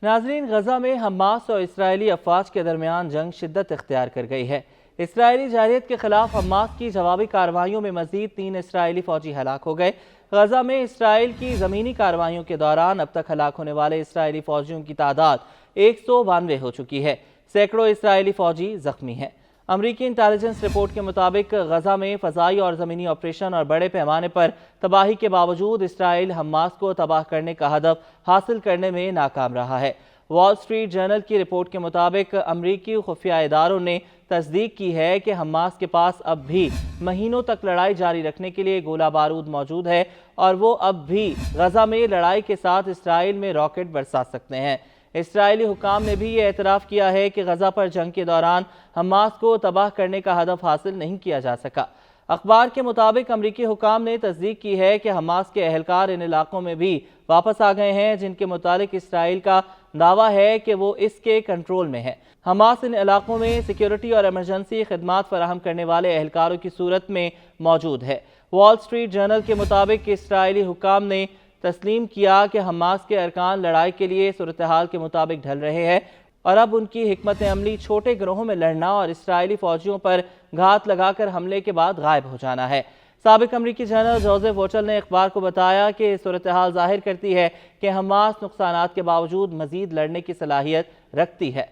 ناظرین، غزہ میں حماس اور اسرائیلی افواج کے درمیان جنگ شدت اختیار کر گئی ہے۔ اسرائیلی جارحیت کے خلاف حماس کی جوابی کارروائیوں میں مزید 3 اسرائیلی فوجی ہلاک ہو گئے۔ غزہ میں اسرائیل کی زمینی کارروائیوں کے دوران اب تک ہلاک ہونے والے اسرائیلی فوجیوں کی تعداد 192 ہو چکی ہے۔ سینکڑوں اسرائیلی فوجی زخمی ہیں۔ امریکی انٹیلیجنس رپورٹ کے مطابق غزہ میں فضائی اور زمینی آپریشن اور بڑے پیمانے پر تباہی کے باوجود اسرائیل حماس کو تباہ کرنے کا ہدف حاصل کرنے میں ناکام رہا ہے۔ وال سٹریٹ جرنل کی رپورٹ کے مطابق امریکی خفیہ اداروں نے تصدیق کی ہے کہ حماس کے پاس اب بھی مہینوں تک لڑائی جاری رکھنے کے لیے گولہ بارود موجود ہے اور وہ اب بھی غزہ میں لڑائی کے ساتھ اسرائیل میں راکٹ برسا سکتے ہیں۔ اسرائیلی حکام نے بھی یہ اعتراف کیا ہے کہ غزہ پر جنگ کے دوران حماس کو تباہ کرنے کا ہدف حاصل نہیں کیا جا سکا۔ اخبار کے مطابق امریکی حکام نے تصدیق کی ہے کہ حماس کے اہلکار ان علاقوں میں بھی واپس آ گئے ہیں جن کے متعلق اسرائیل کا دعویٰ ہے کہ وہ اس کے کنٹرول میں ہے۔ حماس ان علاقوں میں سیکیورٹی اور ایمرجنسی خدمات فراہم کرنے والے اہلکاروں کی صورت میں موجود ہے۔ وال سٹریٹ جرنل کے مطابق اسرائیلی حکام نے تسلیم کیا کہ حماس کے ارکان لڑائی کے لیے صورتحال کے مطابق ڈھل رہے ہیں اور اب ان کی حکمت عملی چھوٹے گروہوں میں لڑنا اور اسرائیلی فوجیوں پر گھات لگا کر حملے کے بعد غائب ہو جانا ہے۔ سابق امریکی جنرل جوزف ووٹل نے اخبار کو بتایا کہ صورتحال ظاہر کرتی ہے کہ حماس نقصانات کے باوجود مزید لڑنے کی صلاحیت رکھتی ہے۔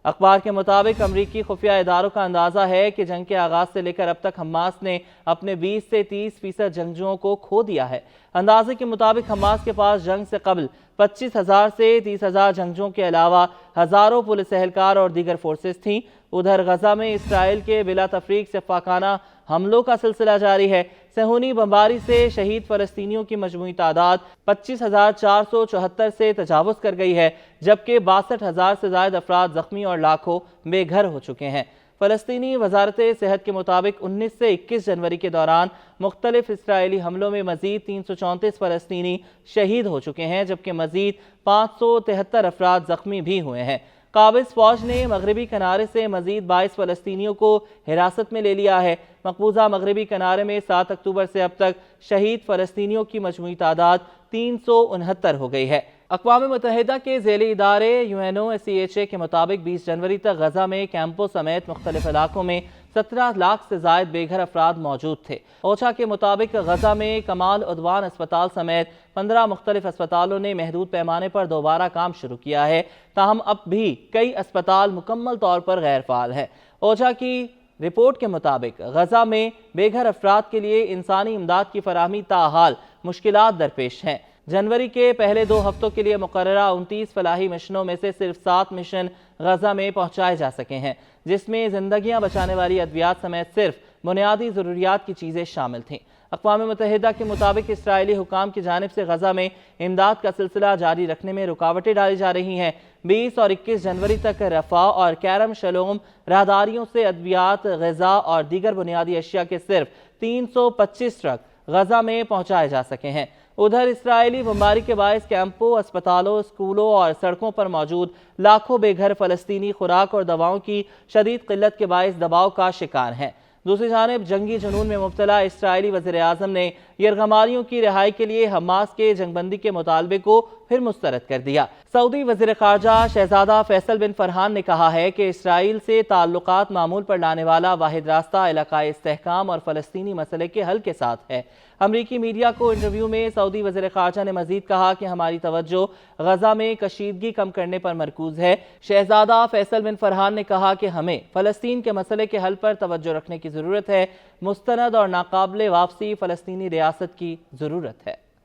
اخبار کے مطابق امریکی خفیہ اداروں کا اندازہ ہے کہ جنگ کے آغاز سے لے کر اب تک حماس نے اپنے 20 سے 30% جنگجوؤں کو کھو دیا ہے۔ اندازے کے مطابق حماس کے پاس جنگ سے قبل 25,000 سے 30,000 جنگجوؤں کے علاوہ ہزاروں پولیس اہلکار اور دیگر فورسز تھیں۔ ادھر غزہ میں اسرائیل کے بلا تفریق سفاکانہ حملوں کا سلسلہ جاری ہے۔ صہیونی بمباری سے شہید فلسطینیوں کی مجموعی تعداد 25,474 سے تجاوز کر گئی ہے، جبکہ 62,000 سے زائد افراد زخمی اور لاکھوں بے گھر ہو چکے ہیں۔ فلسطینی وزارت صحت کے مطابق 19 سے 21 جنوری کے دوران مختلف اسرائیلی حملوں میں مزید 334 فلسطینی شہید ہو چکے ہیں، جبکہ مزید 573 افراد زخمی بھی ہوئے ہیں۔ قابض فوج نے مغربی کنارے سے مزید 22 فلسطینیوں کو حراست میں لے لیا ہے۔ مقبوضہ مغربی کنارے میں 7 اکتوبر سے اب تک شہید فلسطینیوں کی مجموعی تعداد 369 ہو گئی ہے۔ اقوام متحدہ کے ذیلی ادارے UNOCHA کے مطابق 20 جنوری تک غزہ میں کیمپوں سمیت مختلف علاقوں میں 17 لاکھ سے زائد بے گھر افراد موجود تھے۔ اوچھا کے مطابق غزہ میں کمال عدوان اسپتال سمیت 15 مختلف اسپتالوں نے محدود پیمانے پر دوبارہ کام شروع کیا ہے، تاہم اب بھی کئی اسپتال مکمل طور پر غیر فعال ہیں۔ اوچھا کی رپورٹ کے مطابق غزہ میں بے گھر افراد کے لیے انسانی امداد کی فراہمی تاحال مشکلات درپیش ہیں۔ جنوری کے پہلے 2 ہفتوں کے لیے مقررہ 29 فلاحی مشنوں میں سے صرف 7 مشن غزہ میں پہنچائے جا سکے ہیں، جس میں زندگیاں بچانے والی ادویات سمیت صرف بنیادی ضروریات کی چیزیں شامل تھیں۔ اقوام متحدہ کے مطابق اسرائیلی حکام کی جانب سے غزہ میں امداد کا سلسلہ جاری رکھنے میں رکاوٹیں ڈالی جا رہی ہیں۔ 20 اور 21 جنوری تک رفح اور کرم شلوم راہداریوں سے ادویات، غذا اور دیگر بنیادی اشیاء کے صرف 325 ٹرک غزہ میں پہنچائے جا سکے ہیں۔ ادھر اسرائیلی بمباری کے باعث کیمپوں، اسپتالوں، اسکولوں اور سڑکوں پر موجود لاکھوں بے گھر فلسطینی خوراک اور دواؤں کی شدید قلت کے باعث دباؤ کا شکار ہیں۔ دوسری جانب جنگی جنون میں مبتلا اسرائیلی وزیر اعظم نے یرغمالیوں کی رہائی کے لیے حماس کے جنگ بندی کے مطالبے کو پھر مسترد کر دیا۔ سعودی وزیر خارجہ شہزادہ فیصل بن فرحان نے کہا ہے کہ اسرائیل سے تعلقات معمول پر لانے والا واحد راستہ علاقائی استحکام اور فلسطینی مسئلے کے حل کے ساتھ ہے۔ امریکی میڈیا کو انٹرویو میں سعودی وزیر خارجہ نے مزید کہا کہ ہماری توجہ غزہ میں کشیدگی کم کرنے پر مرکوز ہے۔ شہزادہ فیصل بن فرحان نے کہا کہ ہمیں فلسطین کے مسئلے کے حل پر توجہ رکھنے کی ضرورت ہے۔ مستند اور ناقابل واپسی فلسطینی ریاست کی ضرورت ہے۔